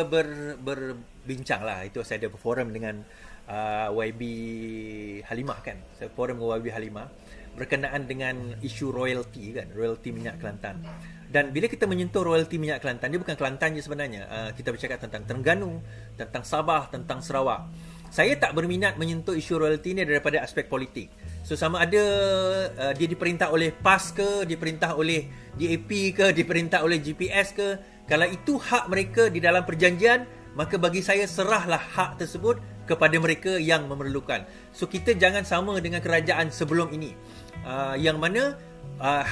berbincang lah. Itu saya ada forum dengan YB Halimah kan. Saya forum dengan YB Halimah berkenaan dengan isu royalty kan, royalty minyak Kelantan. Dan bila kita menyentuh royalty minyak Kelantan, dia bukan Kelantan je sebenarnya. Kita bercakap tentang Terengganu, tentang Sabah, tentang Sarawak. Saya tak berminat menyentuh isu royalty ni daripada aspek politik. So sama ada dia diperintah oleh PAS ke, diperintah oleh DAP ke, diperintah oleh GPS ke, kalau itu hak mereka di dalam perjanjian, maka bagi saya serahlah hak tersebut kepada mereka yang memerlukan. So kita jangan sama dengan kerajaan sebelum ini, yang mana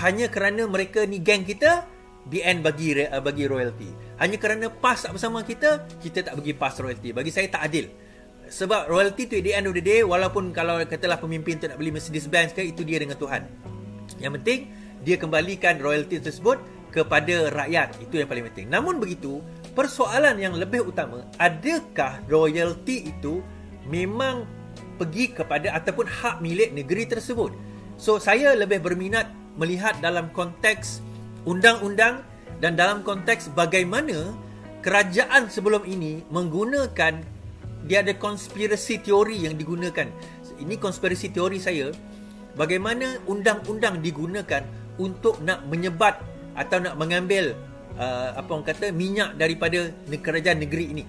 hanya kerana mereka ni geng kita, BN bagi royalty. Hanya kerana PAS tak bersama kita, kita tak bagi PAS royalty. Bagi saya tak adil. Sebab royalty tu at the end of the day, walaupun kalau katalah pemimpin tu nak beli Mercedes-Benz ke, itu dia dengan Tuhan. Yang penting dia kembalikan royalty tersebut kepada rakyat. Itu yang paling penting. Namun begitu, persoalan yang lebih utama, adakah royalty itu memang pergi kepada ataupun hak milik negeri tersebut? So saya lebih berminat melihat dalam konteks undang-undang dan dalam konteks bagaimana kerajaan sebelum ini menggunakan, dia ada konspirasi teori yang digunakan. Ini konspirasi teori saya, bagaimana undang-undang digunakan untuk nak menyebat atau nak mengambil apa orang kata minyak daripada kerajaan negeri ini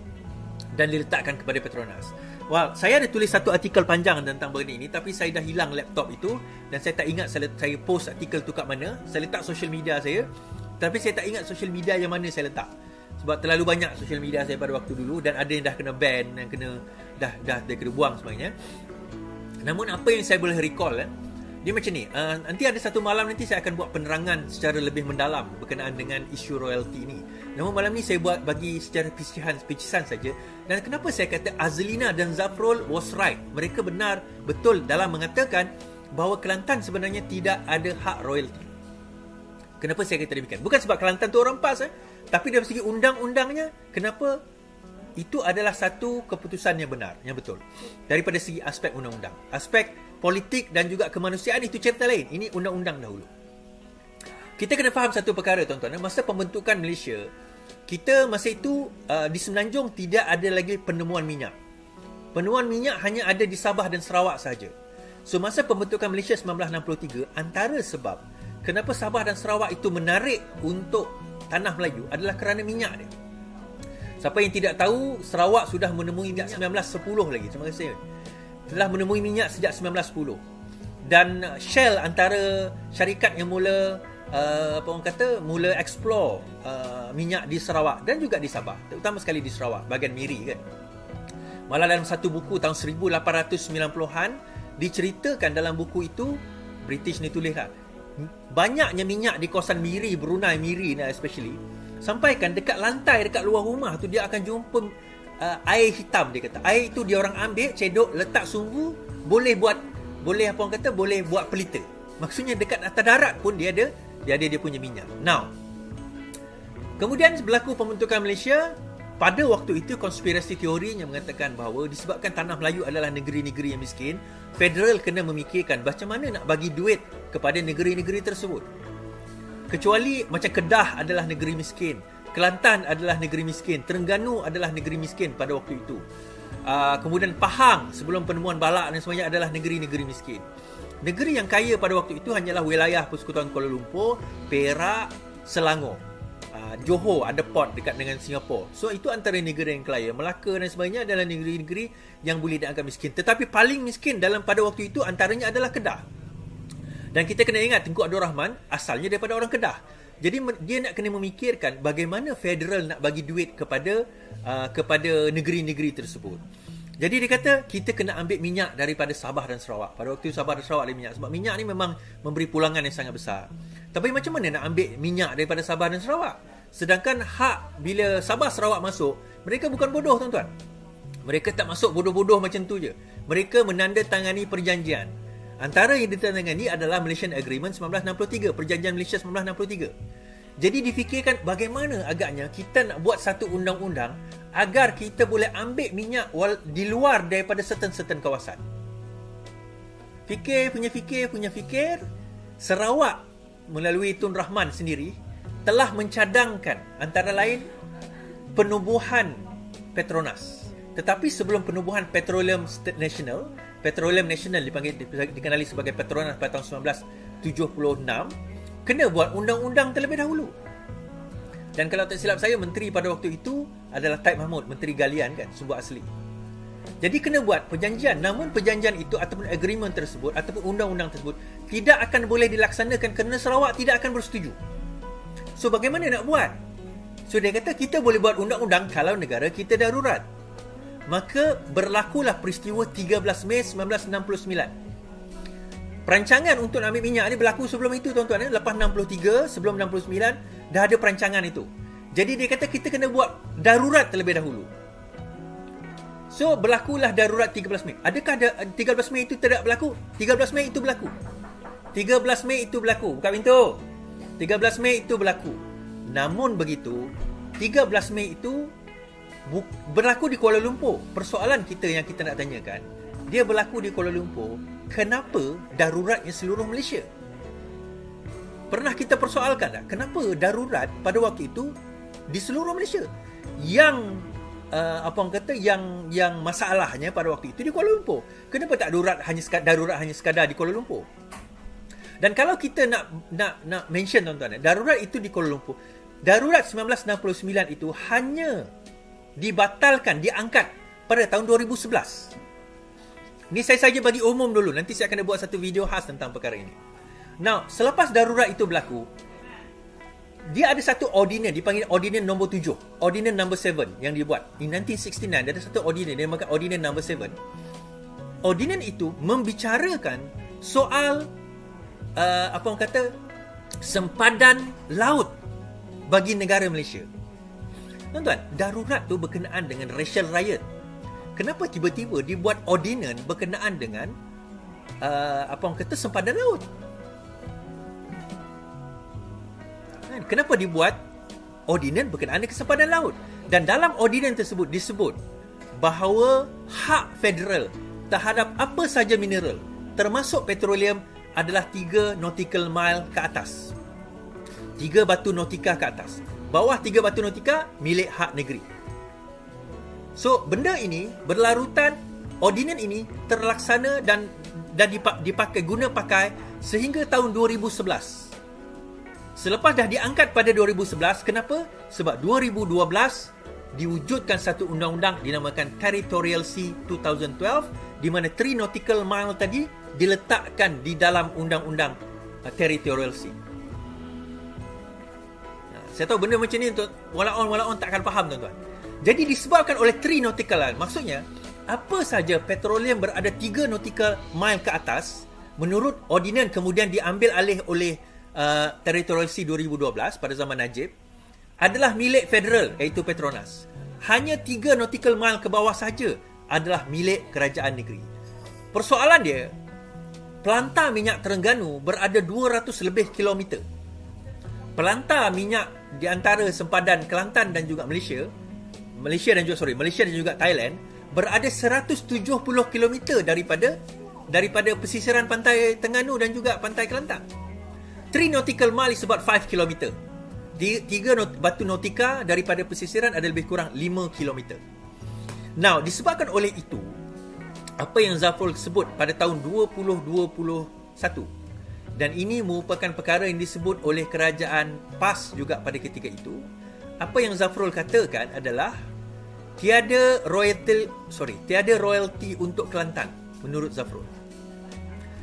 dan diletakkan kepada Petronas. Well, saya ada tulis satu artikel panjang tentang benda ini, tapi saya dah hilang laptop itu dan saya tak ingat saya post artikel tu kat mana. Saya letak social media saya, tapi saya tak ingat social media yang mana saya letak. Sebab terlalu banyak social media saya pada waktu dulu dan ada yang dah kena ban dan dah kena buang sebenarnya. Namun apa yang saya boleh recall dia macam ni. Nanti ada satu malam nanti saya akan buat penerangan secara lebih mendalam berkenaan dengan isu royalty ni. Namun malam ni saya buat bagi secara pecisan saja. Dan kenapa saya kata Azlina dan Zafrul was right? Mereka benar betul dalam mengatakan bahawa Kelantan sebenarnya tidak ada hak royalty. Kenapa saya kata demikian? Bukan sebab Kelantan tu orang PAS, tapi dari segi undang-undangnya, kenapa itu adalah satu keputusan yang benar, yang betul. Daripada segi aspek undang-undang. Aspek politik dan juga kemanusiaan itu cerita lain. Ini undang-undang dahulu. Kita kena faham satu perkara tuan-tuan. Masa pembentukan Malaysia, kita masa itu di Semenanjung tidak ada lagi penemuan minyak. Penemuan minyak hanya ada di Sabah dan Sarawak sahaja. So masa pembentukan Malaysia 1963, antara sebab kenapa Sabah dan Sarawak itu menarik untuk tanah Melayu adalah kerana minyak dia. Siapa yang tidak tahu, Sarawak sudah menemui minyak 1910 lagi. Terima kasih. Telah menemui minyak sejak 1910. Dan Shell antara syarikat yang mula mula explore minyak di Sarawak dan juga di Sabah, terutama sekali di Sarawak, bahagian Miri kan. Malah dalam satu buku tahun 1890-an diceritakan dalam buku itu, British ni tulis lah, banyaknya minyak di kawasan Miri, Brunei Miri ni especially, sampaikan dekat lantai dekat luar rumah tu dia akan jumpa air hitam. Dia kata air itu dia orang ambil, cedok, letak sumbu, boleh buat pelita. Maksudnya dekat atas darat pun dia punya minyak. Now, kemudian berlaku pembentukan Malaysia. Pada waktu itu konspirasi teori yang mengatakan bahawa disebabkan tanah Melayu adalah negeri-negeri yang miskin, federal kena memikirkan macam mana nak bagi duit kepada negeri-negeri tersebut. Kecuali macam Kedah adalah negeri miskin, Kelantan adalah negeri miskin, Terengganu adalah negeri miskin pada waktu itu. Kemudian Pahang sebelum penemuan balak dan sebagainya adalah negeri-negeri miskin. Negeri yang kaya pada waktu itu hanyalah wilayah Persekutuan Kuala Lumpur, Perak, Selangor. Johor ada port dekat dengan Singapura. So itu antara negeri yang kaya. Melaka dan sebagainya adalah negeri-negeri yang boleh dianggap miskin. Tetapi paling miskin dalam pada waktu itu antaranya adalah Kedah. Dan kita kena ingat Tengku Abdul Rahman asalnya daripada orang Kedah. Jadi dia nak kena memikirkan bagaimana federal nak bagi duit kepada negeri-negeri tersebut. Jadi dia kata kita kena ambil minyak daripada Sabah dan Sarawak. Pada waktu itu Sabah dan Sarawak ada minyak. Sebab minyak ni memang memberi pulangan yang sangat besar. Tapi macam mana nak ambil minyak daripada Sabah dan Sarawak? Sedangkan hak bila Sabah Sarawak masuk, mereka bukan bodoh tuan-tuan. Mereka tak masuk bodoh-bodoh macam tu je. Mereka menandatangani perjanjian. Antara yang ditandatangani adalah Malaysian Agreement 1963, Perjanjian Malaysia 1963. Jadi difikirkan bagaimana agaknya kita nak buat satu undang-undang agar kita boleh ambil minyak di luar daripada certain kawasan. Fikir, Sarawak melalui Tun Rahman sendiri telah mencadangkan antara lain penubuhan Petronas. Tetapi sebelum penubuhan Petroleum National dikenali sebagai Petronas pada tahun 1976, kena buat undang-undang terlebih dahulu. Dan kalau tak silap saya, menteri pada waktu itu adalah Taib Mahmud, Menteri Galian kan, sumber asli. Jadi kena buat perjanjian, namun perjanjian itu ataupun agreement tersebut ataupun undang-undang tersebut tidak akan boleh dilaksanakan kerana Sarawak tidak akan bersetuju. So bagaimana nak buat? So dia kata kita boleh buat undang-undang kalau negara kita darurat. Maka berlakulah peristiwa 13 Mei 1969. Perancangan untuk ambil minyak ni berlaku sebelum itu tuan-tuan. Lepas 63, sebelum 69 dah ada perancangan itu. Jadi dia kata kita kena buat darurat terlebih dahulu. So berlakulah darurat 13 Mei. Adakah 13 Mei itu tidak berlaku? 13 Mei itu berlaku. 13 Mei itu berlaku. Buka pintu. 13 Mei itu berlaku. Namun begitu, 13 Mei itu berlaku di Kuala Lumpur. Persoalan kita yang kita nak tanyakan, dia berlaku di Kuala Lumpur, kenapa daruratnya seluruh Malaysia? Pernah kita persoalkan tak? Kenapa darurat pada waktu itu di seluruh Malaysia? Yang yang masalahnya pada waktu itu di Kuala Lumpur. Kenapa tak darurat hanya sekadar di Kuala Lumpur? Dan kalau kita nak mention tuan-tuan, darurat itu di Kuala Lumpur. Darurat 1969 itu hanya dibatalkan, diangkat pada tahun 2011. Ni saya saja bagi umum dulu, nanti saya akan buat satu video khas tentang perkara ini. Now, selepas darurat itu berlaku, dia ada satu ordinance dipanggil ordinance nombor 7, ordinance number 7 yang dibuat. In 1969 dia ada satu ordinance dia dinamakan ordinance number 7. Ordinance itu membicarakan soal sempadan laut bagi negara Malaysia. Tuan-tuan, darurat tu berkenaan dengan racial riot. Kenapa tiba-tiba dibuat ordinance berkenaan dengan sempadan laut? Kenapa dibuat ordinance berkenaan dengan sempadan laut? Dan dalam ordinance tersebut disebut bahawa hak federal terhadap apa saja mineral, termasuk petroleum, adalah 3 nautical mile ke atas. 3 batu nautika ke atas. Bawah 3 batu nautika milik hak negeri. So, benda ini berlarutan, ordinance ini terlaksana dan guna pakai sehingga tahun 2011. Selepas dah diangkat pada 2011, kenapa? Sebab 2012 diwujudkan satu undang-undang dinamakan Territorial Sea 2012, di mana 3 nautical mile tadi diletakkan di dalam undang-undang Territorial Sea. Saya tahu benda macam ni walaupun tak akan faham tuan-tuan. Jadi disebabkan oleh 3 nautical mile, maksudnya apa saja petroleum berada 3 nautical mile ke atas, menurut ordinance kemudian diambil alih oleh Territorial Sea 2012 pada zaman Najib, adalah milik federal, iaitu Petronas. Hanya 3 nautical mile ke bawah saja adalah milik kerajaan negeri. Persoalan dia, pelantar minyak Terengganu berada 200 lebih kilometer. Pelantar minyak di antara sempadan Kelantan dan juga Malaysia dan juga Thailand berada 170 kilometer daripada pesisiran pantai Terengganu dan juga pantai Kelantan. 3 nautical mile is about 5 km. 3 batu nautika daripada pesisiran ada lebih kurang 5 km. Now, disebabkan oleh itu, apa yang Zafrul sebut pada tahun 2021, dan ini merupakan perkara yang disebut oleh kerajaan PAS juga pada ketika itu, apa yang Zafrul katakan adalah tiada royalty untuk Kelantan menurut Zafrul.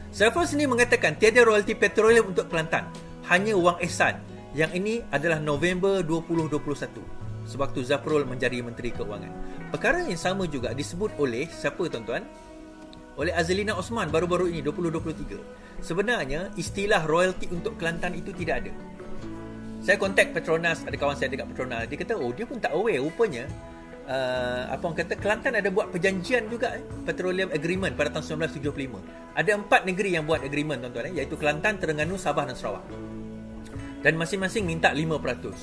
Zafrul sendiri mengatakan tiada royalty petroleum untuk Kelantan, hanya wang ehsan. Yang ini adalah November 2021, sewaktu Zafrul menjadi Menteri Keuangan. Perkara yang sama juga disebut oleh siapa tuan-tuan? Oleh Azlina Osman baru-baru ini 2023. Sebenarnya istilah royalty untuk Kelantan itu tidak ada. Saya kontak Petronas, ada kawan saya dekat Petronas, dia kata dia pun tak aware rupanya Kelantan ada buat perjanjian juga petroleum agreement pada tahun 1975. Ada 4 negeri yang buat agreement tuan-tuan, iaitu Kelantan, Terengganu, Sabah dan Sarawak. Dan masing-masing minta 5%.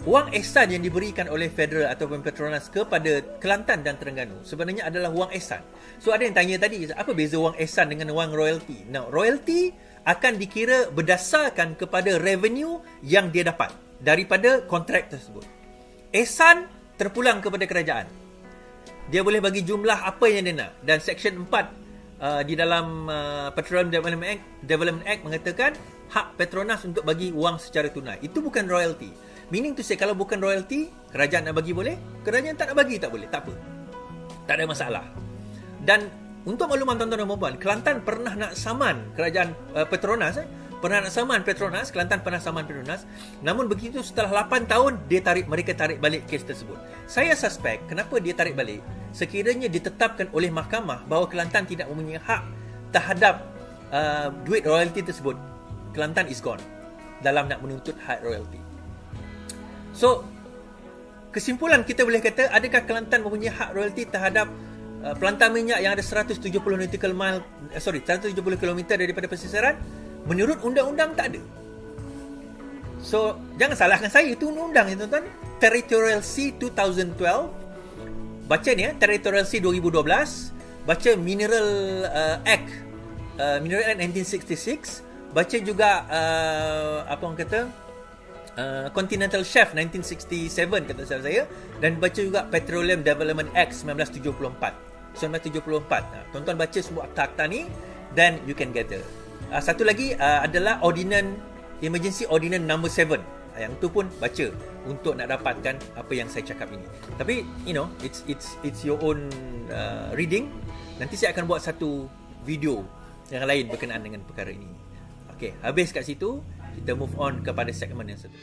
Wang ehsan yang diberikan oleh federal ataupun Petronas kepada Kelantan dan Terengganu sebenarnya adalah wang ehsan. So ada yang tanya tadi, apa beza wang ehsan dengan wang royalty? Now, royalty akan dikira berdasarkan kepada revenue yang dia dapat daripada kontrak tersebut. Ehsan terpulang kepada kerajaan. Dia boleh bagi jumlah apa yang dia nak. Dan Section 4 di dalam Petroleum Development Act mengatakan hak Petronas untuk bagi wang secara tunai. Itu bukan royalty. Meaning to say, kalau bukan royalty, kerajaan nak bagi boleh, kerajaan tak nak bagi tak boleh, tak apa. Tak ada masalah. Dan untuk makluman tuan-tuan dan puan-puan, Kelantan pernah nak saman kerajaan Petronas. Pernah nak saman Petronas, Kelantan pernah saman Petronas. Namun begitu setelah 8 tahun, mereka tarik balik kes tersebut. Saya suspek kenapa dia tarik balik. Sekiranya ditetapkan oleh mahkamah bahawa Kelantan tidak mempunyai hak terhadap duit royalty tersebut, Kelantan is gone dalam nak menuntut hak royalty. So, kesimpulan kita boleh kata, adakah Kelantan mempunyai hak royalty terhadap pelantar minyak yang ada 170 km daripada pesisiran? Menurut undang-undang tak ada. So, jangan salahkan saya, itu undang-undang ya tuan-tuan. Territorial Sea 2012. Baca ni Territorial Sea 2012. Baca Mineral Act 1966. Baca juga apa orang kata, Continental Shelf 1967 kata saya, dan baca juga Petroleum Development Act 1974. Tuan-tuan baca semua akta-akta ni, then you can gather. Satu lagi adalah Emergency Ordinance number 7. Yang tu pun baca untuk nak dapatkan apa yang saya cakap ini. Tapi it's your own reading. Nanti saya akan buat satu video yang lain berkenaan dengan perkara ini. Okey, habis kat situ, kita move on kepada segmen yang seterusnya.